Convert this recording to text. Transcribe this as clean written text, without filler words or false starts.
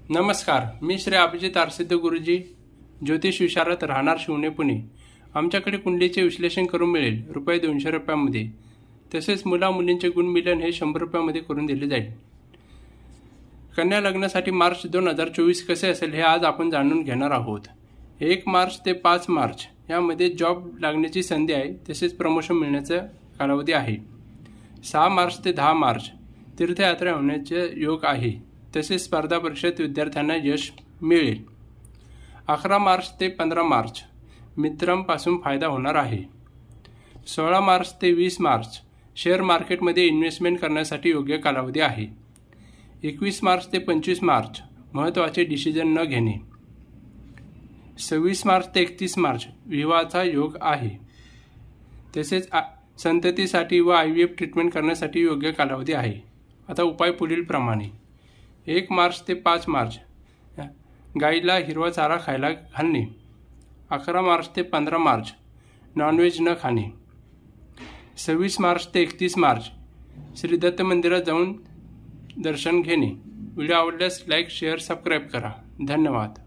नमस्कार, मी श्री अभिजित आरसिद्ध गुरुजी, ज्योतिष विशारद, राहणार शिवणे, पुणे. आमच्याकडे कुंडलीचे विश्लेषण करून मिळेल ₹200 तसेच मुला-मुलींचे गुणमिलन हे ₹100 करून दिले जाईल. कन्या लग्नासाठी मार्च 2024 कसे असेल हे आज आपण जाणून घेणार आहोत. 1 मार्च ते 5 मार्च यामध्ये जॉब लागण्याची संधी आहे, तसेच प्रमोशन मिळण्याचा कालावधी आहे. 6 मार्च ते 10 मार्च तीर्थयात्रा होण्याचे योग आहे, तसेच स्पर्धा परीक्षेत विद्यार्थ्यांना यश मिळेल. 11 मार्च ते 15 मार्च मित्रांपासून फायदा होणार आहे. 16 मार्च ते 20 मार्च शेअर मार्केटमध्ये इन्व्हेस्टमेंट करण्यासाठी योग्य कालावधी आहे. 21 मार्च ते 25 मार्च महत्त्वाचे डिसिजन न घेणे. 26 मार्च ते 31 मार्च विवाहाचा योग आहे, तसेच संततीसाठी व IVF ट्रीटमेंट करण्यासाठी योग्य कालावधी आहे. आता उपाय पुढीलप्रमाणे. 1 मार्च ते 5 मार्च गाईला हिरवा चारा खायला घालणे. 11 मार्च ते 15 मार्च नॉनव्हेज न खाणे. 26 मार्च ते 31 मार्च श्री दत्त मंदिरात जाऊन दर्शन घेणे. व्हिडिओ आवडल्यास लाईक, शेअर, सबस्क्राईब करा. धन्यवाद.